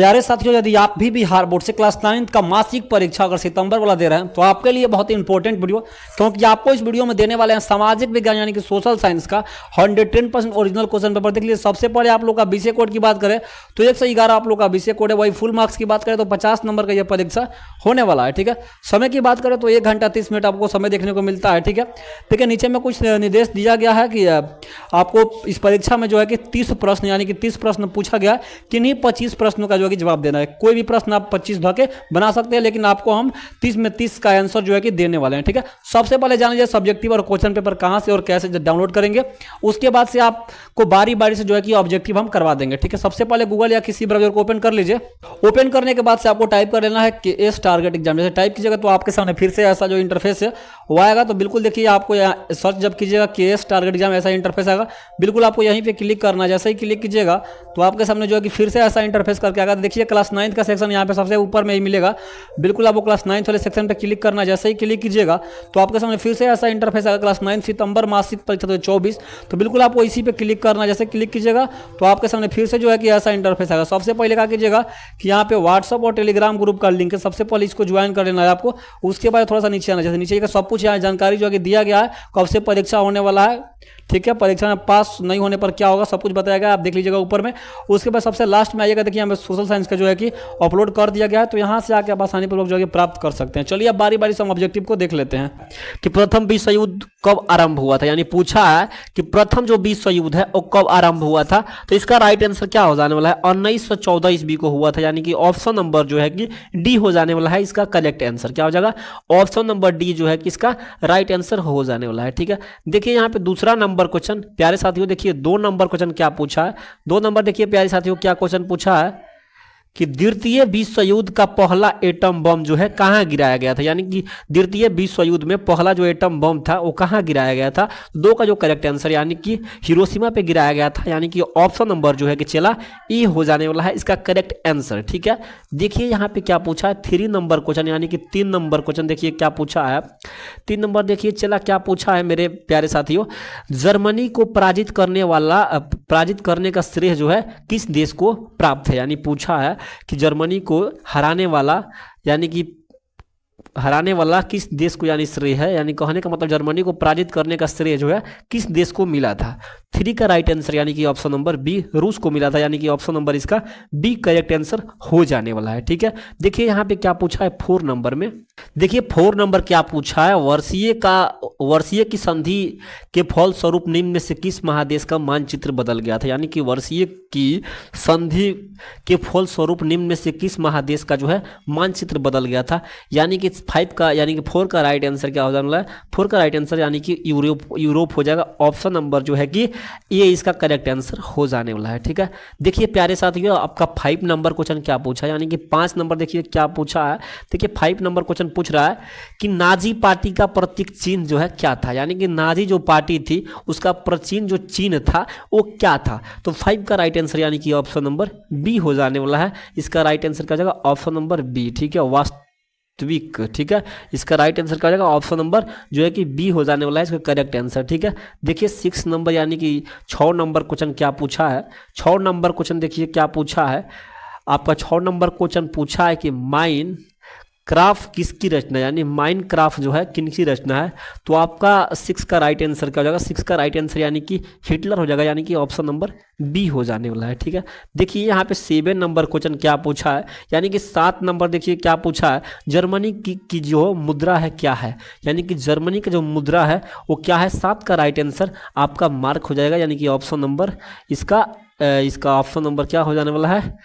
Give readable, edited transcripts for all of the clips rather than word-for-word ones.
प्यारे साथियों, यदि आप भी बिहार बोर्ड से क्लास 9 का मासिक परीक्षा अगर सितंबर वाला दे रहे हैं तो आपके लिए बहुत इंपॉर्टेंट वीडियो, क्योंकि आपको इस वीडियो में देने वाले हैं सामाजिक विज्ञान यानी कि सोशल साइंस का 110% ओरिजिनल क्वेश्चन पेपर। देख लीजिए, सबसे पहले आप लोग का विषय कोड की बात करें तो 111 आप लोग का विषय कोड है। वही फुल मार्क्स की बात करें तो 50 नंबर का यह परीक्षा होने वाला है। ठीक है, समय की बात करें तो 1 घंटा 30 मिनट आपको समय देखने को मिलता है। ठीक है, देखिए नीचे में कुछ निर्देश दिया गया है कि आपको इस परीक्षा में जो है कि 30 प्रश्न यानी कि 30 प्रश्न पूछा गया, किन्हीं 25 प्रश्नों का जो है कि जवाब देना है। कोई भी प्रश्न आप 25 धके बना सकते हैं, लेकिन आपको हम 30 में 30 का आंसर जो है कि देने वाले हैं। ठीक है, सबसे पहले जान लीजिए सब्जेक्टिव और क्वेश्चन पेपर कहां से और कैसे डाउनलोड करेंगे। उसके बाद से आपको बारी बारी से जो है कि ऑब्जेक्टिव हम करवा देंगे। ठीक है, सबसे पहले गूगल या किसी ब्राउजर को ओपन कर लीजिए। ओपन करने के बाद से आपको टाइप कर लेना है केएस टारगेट एग्जाम। जैसे टाइप कीजिएगा तो आपके सामने फिर से ऐसा जो इंटरफेस है वो आएगा। तो बिल्कुल देखिए, आपको यहाँ सर्च जब कीजिएगा केएस टारगेट एग्जाम, ऐसा इंटरफेस आएगा। बिल्कुल आपको यहीं पे क्लिक करना है। जैसे ही क्लिक कीजिएगा तो आपके सामने जो है कि फिर से ऐसा इंटरफेस करके आएगा। देखिए क्लास 9 का सेक्शन यहाँ पे सबसे ऊपर में ही मिलेगा। बिल्कुल आपको क्लास 9 वाले सेक्शन पे क्लिक करना है। जैसे ही क्लिक कीजिएगा तो आपके सामने फिर से ऐसा इंटरफेस आएगा, क्लास 9 सितंबर मासिक परीक्षा 2024। तो बिल्कुल आपको इसी पे क्लिक करना है। जैसे क्लिक कीजिएगा तो आपके सामने फिर से जो है कि ऐसा इंटरफेस आएगा। सबसे पहले क्या कीजिएगा कि यहाँ पे व्हाट्सअप और टेलीग्राम ग्रुप का लिंक है, सबसे पहले इसको ज्वाइन कर लेना है आपको। उसके बाद थोड़ा सा नीचे आना, जैसे नीचे का सब कुछ यहाँ जानकारी जो है कि दिया गया है, कब से परीक्षा होने वाला है। ठीक है, परीक्षा में पास नहीं होने पर क्या होगा सब कुछ बताया गया, आप देख लीजिएगा ऊपर में। उसके बाद सबसे लास्ट में आइएगा, देखिए यहाँ पे सोशल साइंस का जो है कि अपलोड कर दिया गया है। तो यहाँ से आके आप आसानी पर लोग जो है प्राप्त कर सकते हैं। चलिए अब बारी बारी से हम ऑब्जेक्टिव को देख लेते हैं कि प्रथम विश्व युद्ध कब आरंभ हुआ था। यानी पूछा है कि प्रथम जो विश्व युद्ध है वो कब आरंभ हुआ था। तो इसका राइट आंसर क्या हो जाने वाला है, 1914 ईस्वी को हुआ था। यानी कि ऑप्शन नंबर जो है कि डी हो जाने वाला है। इसका करेक्ट आंसर क्या हो जाएगा, ऑप्शन नंबर डी जो है कि इसका राइट आंसर हो जाने वाला है। ठीक है, देखिए यहाँ पे दूसरा नंबर क्वेश्चन प्यारे साथियों, देखिए 2 नंबर क्वेश्चन क्या पूछा है। 2 नंबर देखिए प्यारे साथियों क्या क्वेश्चन पूछा है कि द्वितीय विश्व युद्ध का पहला एटम बम जो है कहाँ गिराया गया था। यानी कि द्वितीय विश्व युद्ध में पहला जो एटम बम था वो कहाँ गिराया गया था। 2 का जो करेक्ट आंसर यानी कि हिरोशिमा पे गिराया गया था। यानी कि ऑप्शन नंबर जो है कि चला ई हो जाने वाला है इसका करेक्ट आंसर। ठीक है, देखिए यहाँ पे क्या पूछा है, 3 नंबर क्वेश्चन यानी कि 3 नंबर क्वेश्चन देखिए क्या पूछा है। 3 नंबर देखिए चला क्या पूछा है मेरे प्यारे साथियों, जर्मनी को पराजित करने का श्रेय जो है किस देश को प्राप्त है। यानी पूछा है कि जर्मनी को हराने वाला किस देश को यानी श्रेय है। यानी कहने का मतलब जर्मनी को पराजित करने का श्रेय जो है किस देश को मिला था। 3 का राइट आंसर यानी कि ऑप्शन नंबर बी रूस को मिला था। यानी कि ऑप्शन नंबर इसका बी करेक्ट आंसर हो जाने वाला है। ठीक है, देखिए यहाँ पे क्या पूछा है 4 नंबर में। देखिए 4 नंबर क्या पूछा है, वर्षीय की संधि के फल स्वरूप निम्न में से किस महादेश का मानचित्र बदल गया था। यानी कि वर्षीय की संधि के फल स्वरूप निम्न में से किस महादेश का जो है मानचित्र बदल गया था। यानी कि 4 का राइट आंसर क्या हो जाने वाला है, 4 का राइट आंसर यानी कि यूरोप हो जाएगा। ऑप्शन नंबर जो है कि ये इसका करेक्ट आंसर हो जाने वाला है। ठीक है, देखिए प्यारे साथियों आपका 5 नंबर क्वेश्चन क्या पूछा है। यानी कि 5 नंबर देखिए क्या पूछा है। देखिए 5 नंबर क्वेश्चन पूछ रहा है कि नाजी पार्टी का प्रतीक चिन्ह जो है क्या था। यानी कि नाजी जो पार्टी थी उसका प्रचिन्ह जो चिन्ह था वो क्या था। तो 5 का राइट आंसर यानी कि ऑप्शन नंबर बी हो जाने वाला है। इसका राइट आंसर क्या हो जाएगा, ऑप्शन नंबर बी। ठीक है, वास्तविक। ठीक है, इसका राइट आंसर क्या हो जाएगा, ऑप्शन नंबर जो है कि बी हो जाने वाला है इसका करेक्ट आंसर। ठीक है, देखिए 6 नंबर यानी कि 6 नंबर क्वेश्चन क्या पूछा है। 6 नंबर क्वेश्चन देखिए क्या पूछा है आपका। 6 नंबर क्वेश्चन पूछा है कि माइन क्राफ्ट किसकी रचना, यानी माइन क्राफ्ट जो है किनकी रचना है। तो आपका 6 का राइट आंसर क्या हो जाएगा, 6 का राइट आंसर यानी कि हिटलर हो जाएगा। यानी कि ऑप्शन नंबर बी हो जाने वाला है। ठीक है, देखिए यहाँ पे 7 नंबर क्वेश्चन क्या पूछा है। यानी कि 7 नंबर देखिए क्या पूछा है, जर्मनी की जो मुद्रा है क्या है। यानी कि जर्मनी का जो मुद्रा है वो क्या है। 7 का राइट आंसर आपका मार्क हो जाएगा। यानी कि ऑप्शन नंबर इसका ऑप्शन नंबर क्या हो जाने वाला है,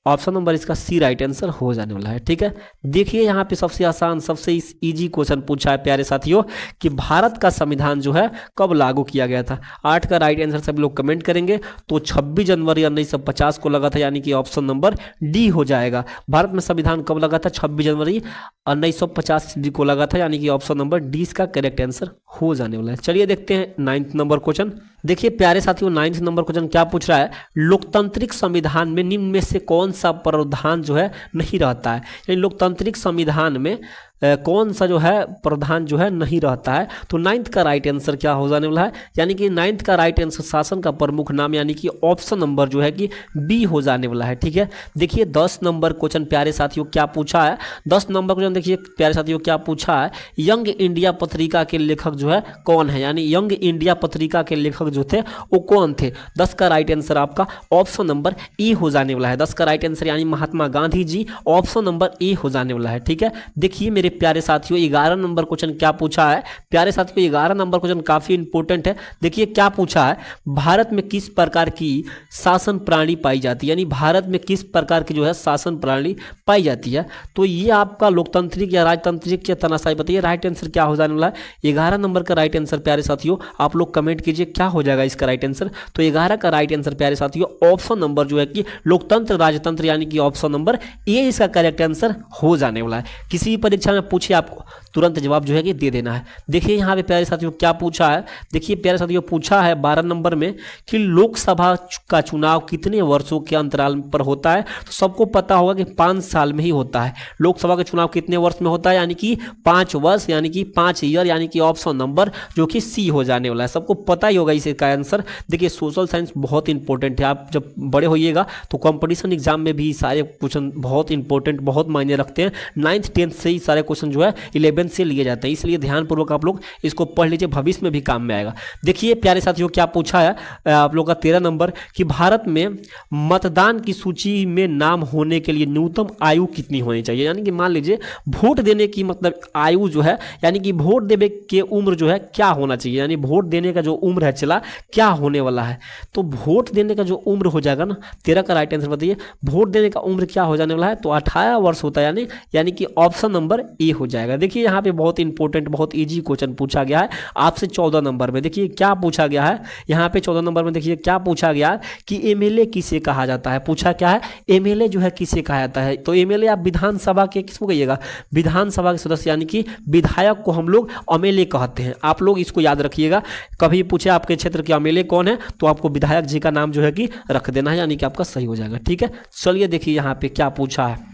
ऑप्शन नंबर इसका सी राइट आंसर हो जाने वाला है। ठीक है, देखिए यहाँ पे सबसे आसान सबसे इजी क्वेश्चन पूछा है प्यारे साथियों कि भारत का संविधान जो है कब लागू किया गया था। 8 का राइट आंसर सभी लोग कमेंट करेंगे। तो 26 जनवरी 1950 को लगा था। यानी कि ऑप्शन नंबर डी हो जाएगा। भारत में संविधान कब लगा था, 26 जनवरी 1950 को लगा था। यानी कि ऑप्शन नंबर डी इसका करेक्ट आंसर हो जाने वाला है। चलिए देखते हैं 9 नंबर क्वेश्चन। देखिए प्यारे साथियों 9 नंबर क्वेश्चन क्या पूछ रहा है, लोकतांत्रिक संविधान में निम्न में से कौन सा प्रावधान जो है नहीं रहता है। यानी लोकतांत्रिक संविधान में कौन सा जो है प्रधान जो है नहीं रहता है। तो 9th का राइट आंसर क्या हो जाने वाला है, यानी कि 9th का राइट आंसर शासन का प्रमुख नाम, यानी कि ऑप्शन नंबर जो है कि बी हो जाने वाला है। ठीक है, देखिए 10 नंबर क्वेश्चन प्यारे साथियों क्या पूछा है। 10 नंबर क्वेश्चन देखिए प्यारे साथियों क्या पूछा है, यंग इंडिया पत्रिका के लेखक जो है कौन है, यानी यंग इंडिया पत्रिका के लेखक जो थे वो कौन थे। 10 का राइट आंसर आपका ऑप्शन नंबर ए हो जाने वाला है। 10 का राइट आंसर यानी Mahatma Gandhi ji, option number A हो जाने वाला है। ठीक है, देखिए मेरे प्यारे साथियों 11 नंबर क्वेश्चन क्या पूछा है। प्यारे साथियों 11 नंबर क्वेश्चन काफी इंपॉर्टेंट है। देखिए क्या पूछा है, भारत में किस प्रकार की शासन प्रणाली पाई जाती है, यानी भारत में किस प्रकार की जो है शासन प्रणाली पाई जाती है। तो ये आपका लोकतांत्रिक या राजतांत्रिक या तानाशाही बताइए, राइट आंसर क्या हो जाने वाला है। 11 नंबर का राइट आंसर प्यारे साथियों आप लोग कमेंट कीजिए क्या हो जाएगा इसका राइट आंसर। तो 11 का राइट आंसर प्यारे साथियों ऑप्शन नंबर जो है कि लोकतंत्र राजतंत्र, यानी कि ऑप्शन नंबर ए इसका करेक्ट आंसर हो जाने वाला है। किसी भी परीक्षा में पूछे आपको तुरंत जवाब जो है कि दे देना है। देखिए यहाँ पे प्यारे साथियों क्या पूछा है, देखिए प्यारे साथियों पूछा है 12 नंबर में कि लोकसभा का चुनाव कितने वर्षों के अंतराल पर होता है। तो सबको पता होगा कि 5 साल में ही होता है। लोकसभा का चुनाव कितने वर्ष में होता है, यानी कि 5 वर्ष, यानी कि 5 ईयर, यानी कि ऑप्शन नंबर जो कि सी हो जाने वाला है। सबको पता ही होगा इसका आंसर। देखिए सोशल साइंस बहुत इंपॉर्टेंट है, आप जब बड़े होइएगा तो कंपटीशन एग्जाम में भी सारे क्वेश्चन बहुत इंपॉर्टेंट, बहुत मायने रखते हैं। 9th 10th से ही सारे क्वेश्चन जो है 11th से लिए जाते हैं, इसलिए ध्यानपूर्वक आप लोग इसको पढ़ लीजिए, भविष्य में भी काम में आएगा। देखिए प्यारे साथियों क्या पूछा है आप लोग का 13 नंबर कि भारत में मतदान की सूची में नाम होने के लिए न्यूनतम आयु कितनी होनी चाहिए, यानी कि मान लीजिए वोट देने की मतलब आयु जो है, यानी कि वोट देने के उम्र जो है क्या होना चाहिए, यानी वोट देने का जो उम्र है चला क्या होने वाला है। तो वोट देने का जो उम्र हो जाएगा ना, 13 का राइट आंसर बताइए, वोट देने का उम्र क्या हो जाने वाला है। तो 18 वर्ष होता है, यानी कि ऑप्शन नंबर ए हो जाएगा। देखिए यहाँ पे बहुत इंपॉर्टेंट बहुत इजी क्वेश्चन पूछा गया है आपसे 14 नंबर में। देखिए क्या पूछा गया है यहाँ पे 14 नंबर में, देखिए क्या पूछा गया है कि एमएलए किसे कहा जाता है। पूछा क्या है, एमएलए जो है किसे कहा जाता है। तो एमएलए आप विधानसभा के किसको कहिएगा, विधानसभा के सदस्य, यानी कि विधायक को हम लोग एमएलए कहते हैं। आप लोग इसको याद रखिएगा, कभी पूछे आपके क्षेत्र के एमएलए कौन है तो आपको विधायक जी का नाम जो है कि रख देना है, यानी कि आपका सही हो जाएगा। ठीक है, चलिए देखिए यहाँ पे क्या पूछा है।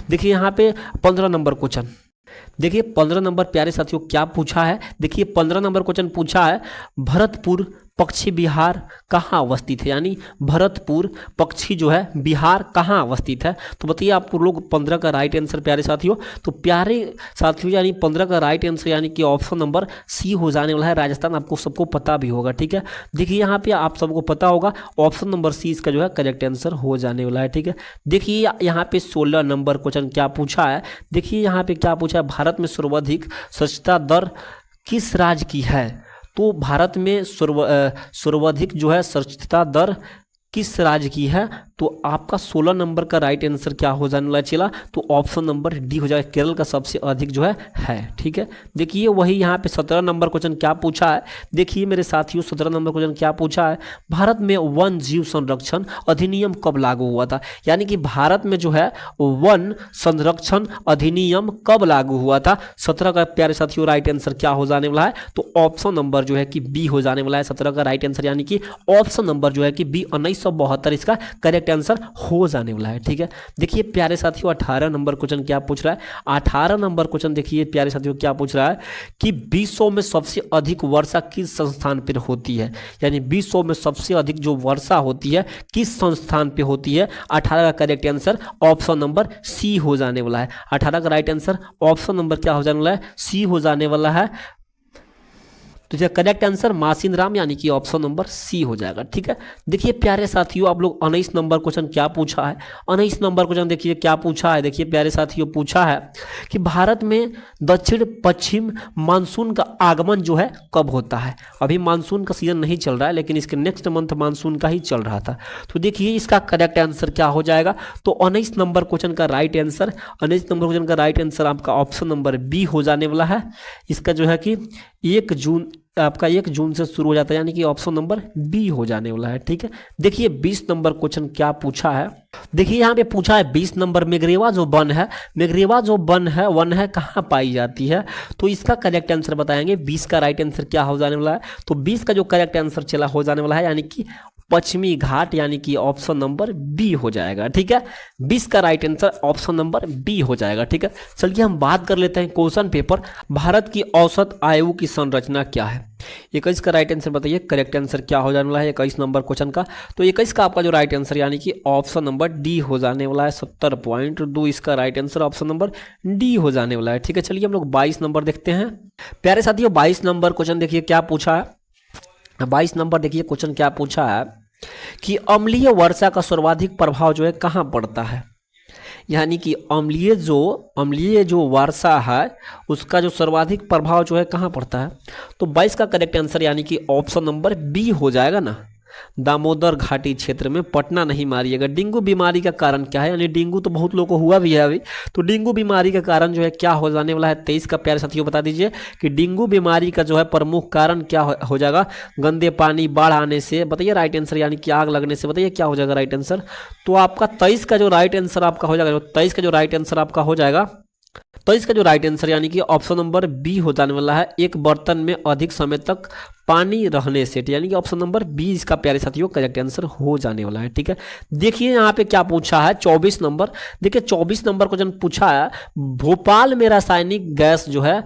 देखिए यहाँ पे 15 नंबर क्वेश्चन, देखिए 15 नंबर प्यारे साथियों क्या पूछा है। देखिए 15 नंबर क्वेश्चन पूछा है, भरतपुर पक्षी बिहार कहाँ अवस्थित है, यानी भरतपुर पक्षी जो है बिहार कहाँ अवस्थित है। तो बताइए आपको लोग 15 का राइट आंसर प्यारे साथियों। तो प्यारे साथियों यानी 15 का राइट आंसर यानी कि ऑप्शन नंबर सी हो जाने वाला है, राजस्थान। आपको सबको पता भी होगा। ठीक है, देखिए यहाँ पे आप सबको पता होगा ऑप्शन नंबर सी इसका जो है करेक्ट आंसर हो जाने वाला है। ठीक है, देखिए यहाँ पे 16 नंबर क्वेश्चन क्या पूछा है। देखिए यहाँ पे क्या पूछा है, भारत में सर्वाधिक साक्षरता दर किस राज्य की है। तो भारत में सर्वाधिक जो है साक्षरता दर किस राज्य की है। तो आपका 16 नंबर का राइट आंसर क्या हो जाने वाला चला, तो ऑप्शन नंबर डी हो जाएगा, केरल का सबसे अधिक जो है। ठीक है, देखिए वही यहाँ पे 17 नंबर क्वेश्चन क्या पूछा है। देखिए मेरे साथियों 17 नंबर क्वेश्चन क्या पूछा है, भारत में वन जीव संरक्षण अधिनियम कब लागू हुआ था। यानी कि भारत में जो है वन संरक्षण अधिनियम कब लागू हुआ था। 17 का प्यारे साथियों राइट आंसर क्या हो जाने वाला है, तो ऑप्शन नंबर जो है कि बी हो जाने वाला है 17 का राइट आंसर, यानी कि ऑप्शन नंबर जो है कि बी 1972 इसका करेक्ट आंसर हो जाने वाला है। ठीक है, देखिए प्यारे साथियों 18 नंबर क्वेश्चन क्या पूछ रहा है। 18 नंबर क्वेश्चन देखिए प्यारे साथियों क्या पूछ रहा है कि विश्व में सबसे अधिक वर्षा किस संस्थान पर होती है। यानी विश्व में सबसे अधिक जो वर्षा होती है किस संस्थान पे होती है। 18 का correct answer option number C हो जाने वाला है। 18 का राइट आंसर ऑप्शन नंबर क्या हो जाने वाला है, सी हो जाने वाला है। तो जो करेक्ट आंसर मासिन राम यानी कि ऑप्शन नंबर सी हो जाएगा। ठीक है, देखिए प्यारे साथियों आप लोग 19 नंबर क्वेश्चन क्या पूछा है। 19 नंबर क्वेश्चन देखिए क्या पूछा है। देखिए प्यारे साथियों पूछा है कि भारत में दक्षिण पश्चिम मानसून का आगमन जो है कब होता है। अभी मानसून का सीजन नहीं चल रहा है, लेकिन इसके नेक्स्ट मंथ मानसून का ही चल रहा था। तो देखिए इसका करेक्ट आंसर क्या हो जाएगा, तो 19 नंबर क्वेश्चन का राइट आंसर 19 नंबर क्वेश्चन का राइट आंसर आपका ऑप्शन नंबर बी हो जाने वाला है। इसका जो है कि 1 जून आपका 1 जून से शुरू हो जाता है, यानी कि ऑप्शन नंबर बी हो जाने वाला है। ठीक है, देखिए 20 नंबर क्वेश्चन क्या पूछा है। देखिए यहाँ पे पूछा है 20 नंबर मेघरेवा जो वन है, मेघरेवा जो वन है कहाँ पाई जाती है। तो इसका करेक्ट आंसर बताएंगे। 20 का राइट आंसर क्या हो जाने वाला है, तो 20 का जो करेक्ट आंसर चला हो जाने वाला है, यानी कि पश्चिमी घाट, यानी कि ऑप्शन नंबर बी हो जाएगा। ठीक है, 20 का right answer option number B हो जाएगा। ठीक है, चलिए हम बात कर लेते हैं क्वेश्चन पेपर, भारत की औसत आयु की संरचना क्या है। 21 का राइट आंसर बताइए, करेक्ट आंसर क्या हो जाने वाला है 21 नंबर क्वेश्चन का। तो 21 का आपका जो राइट आंसर यानी कि ऑप्शन नंबर डी हो जाने वाला है। 70.2 इसका right answer option number D हो जाने वाला है। ठीक है, चलिए हम लोग 22 नंबर देखते हैं। प्यारे साथियों, 22 नंबर क्वेश्चन देखिए क्या पूछा है। 22 नंबर देखिए क्वेश्चन क्या पूछा है कि अम्लीय वर्षा का सर्वाधिक प्रभाव जो है कहाँ पड़ता है, यानी कि अम्लीय जो वर्षा है उसका जो सर्वाधिक प्रभाव जो है कहाँ पड़ता है। तो 22 का करेक्ट आंसर यानी कि ऑप्शन नंबर बी हो जाएगा ना, दामोदर घाटी क्षेत्र में। पटना नहीं मारिएगा। डेंगू बीमारी का कारण क्या है, यानी डेंगू तो बहुत लोगों को हुआ भी है अभी, तो डेंगू बीमारी का कारण जो है क्या हो जाने वाला है 23 का। प्यारे साथियों बता दीजिए कि डेंगू बीमारी का जो है प्रमुख कारण क्या हो जाएगा, गंदे पानी, बाढ़ आने से। बताइए राइट आंसर, यानी कि आग लगने से। बताइए क्या हो जाएगा राइट आंसर। तो आपका 23 का जो राइट आंसर आपका हो जाएगा, 23 का जो राइट आंसर आपका हो जाएगा, तो इसका जो राइट आंसर यानी कि ऑप्शन नंबर बी हो जाने वाला है, एक बर्तन में अधिक समय तक पानी रहने से, यानी कि ऑप्शन नंबर बी इसका प्यारे साथियों करेक्ट आंसर हो जाने वाला है। ठीक है, देखिए यहाँ पे क्या पूछा है 24 नंबर। देखिए 24 नंबर को जब पूछा है, भोपाल में रासायनिक गैस जो है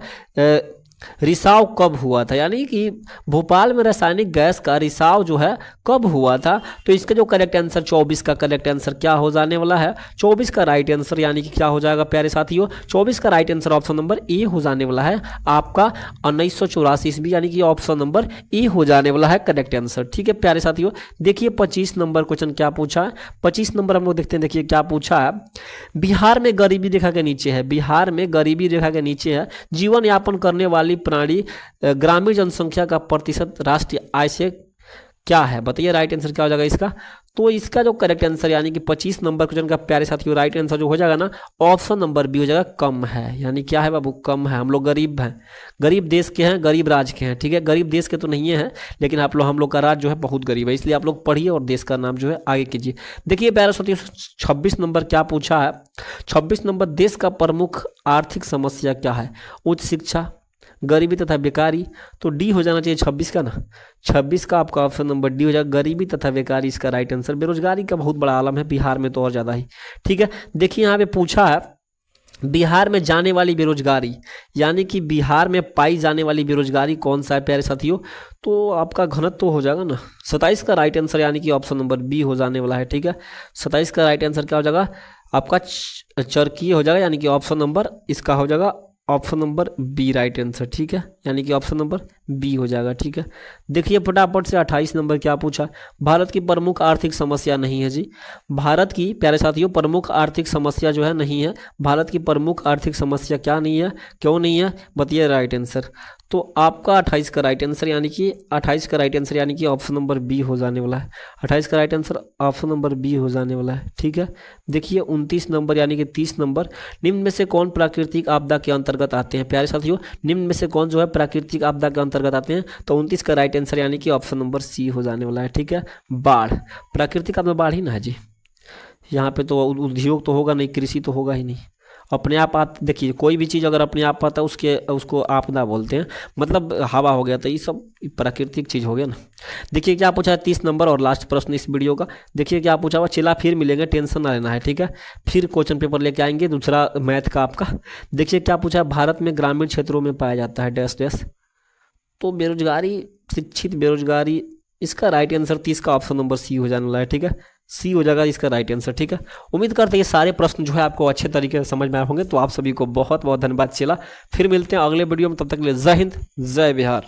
रिसाव कब हुआ था, यानी कि भोपाल में रासायनिक गैस का रिसाव जो है कब हुआ था। तो इसका जो करेक्ट आंसर 24 का करेक्ट आंसर क्या हो जाने वाला है, 24 का राइट आंसर यानी कि क्या हो जाएगा प्यारे साथियों, 24 का right answer option number A हो जाने वाला है आपका 1984 ईस्वी, यानी कि ऑप्शन नंबर ए हो जाने वाला है करेक्ट आंसर। ठीक है प्यारे साथियों, देखिए 25 नंबर क्वेश्चन क्या पूछा है। 25 नंबर हम लोग देखते हैं, देखिए क्या पूछा है। बिहार में गरीबी रेखा के नीचे है, बिहार में गरीबी रेखा के नीचे है जीवन यापन करने वाली प्राणी ग्रामीण जनसंख्या का प्रतिशत राष्ट्रीय आय से क्या है। बताइए राइट आंसर क्या हो जाएगा इसका। तो इसका जो करेक्ट आंसर यानी कि 25 नंबर क्वेश्चन का प्यारे साथियों राइट आंसर जो हो जाएगा ना, ऑप्शन नंबर बी हो जाएगा, कम है। यानी क्या है बाबू, कम है। हम लोग गरीब हैं, गरीब देश के हैं, गरीब राज्य के हैं। ठीक है, गरीब देश के तो नहीं है, लेकिन हम लोग का राज्य जो है बहुत गरीब है, इसलिए आप लोग पढ़िए और देश का नाम जो है आगे कीजिए। देखिए प्यारे साथियों 26 नंबर क्या पूछा है। 26 नंबर, देश का प्रमुख आर्थिक समस्या क्या है। उच्च शिक्षा, गरीबी तथा बेकारी। तो डी हो जाना चाहिए 26 का ना, 26 का आपका ऑप्शन नंबर डी हो जाएगा, गरीबी तथा बेकारी इसका राइट आंसर। बेरोजगारी का बहुत बड़ा आलम है बिहार में तो और ज़्यादा ही। ठीक है, देखिए यहाँ पे पूछा है बिहार में जाने वाली बेरोजगारी, यानी कि बिहार में पाई जाने वाली बेरोजगारी कौन सा है प्यारे साथियों। तो आपका घनत्व तो हो जाएगा ना, 27 का राइट आंसर यानी कि ऑप्शन नंबर बी हो जाने वाला है। ठीक है, 27 का राइट आंसर क्या हो जाएगा आपका चरकीय हो जाएगा, यानी कि ऑप्शन नंबर इसका हो जाएगा option number B right answer. ठीक है, यानी कि ऑप्शन नंबर बी हो जाएगा। ठीक है, देखिए फटाफट से 28 नंबर क्या पूछा। भारत की प्रमुख आर्थिक समस्या नहीं है जी, भारत की प्यारे साथियों प्रमुख आर्थिक समस्या जो है नहीं है। भारत की प्रमुख आर्थिक समस्या क्या नहीं है, क्यों नहीं है, बताइए राइट आंसर। तो आपका 28 का राइट आंसर यानी कि 28 का राइट आंसर यानी कि ऑप्शन नंबर बी हो जाने वाला है। 28 का right answer option number B हो जाने वाला है। ठीक है, देखिए 29 नंबर यानी कि 30 नंबर, निम्न में से कौन प्राकृतिक आपदा के अंतर्गत आते हैं प्यारे साथियों। निम्न में से कौन जो है प्राकृतिक आपदा के अंतर्गत आते हैं। तो 29 का राइट आंसर यानी कि ऑप्शन नंबर सी हो जाने वाला है। ठीक है, बाढ़, प्राकृतिक आपदा बाढ़ ही ना है जी, यहाँ पे तो उद्योग तो होगा नहीं, कृषि तो होगा ही नहीं। अपने आप देखिए कोई भी चीज़ अगर अपने आप आता है उसको आपदा बोलते हैं, मतलब हवा हो गया तो ये सब प्राकृतिक चीज़ हो गया ना। देखिए क्या पूछा है 30 नंबर और लास्ट प्रश्न इस वीडियो का। देखिए क्या पूछा हुआ, चिल्ला फिर मिलेंगे, टेंशन ना लेना है। ठीक है, फिर क्वेश्चन पेपर लेके आएंगे दूसरा मैथ का आपका। देखिए क्या पूछा है, भारत में ग्रामीण क्षेत्रों में पाया जाता है डैश डैश। तो बेरोजगारी, शिक्षित बेरोजगारी, इसका राइट आंसर 30 का ऑप्शन नंबर सी हो जाने वाला है। ठीक है, सी हो जाएगा इसका राइट आंसर। ठीक है, उम्मीद करते हैं ये सारे प्रश्न जो है आपको अच्छे तरीके से समझ में आए होंगे। तो आप सभी को बहुत बहुत धन्यवाद। चला फिर मिलते हैं अगले वीडियो में, तब तक के लिए जय हिंद जय बिहार।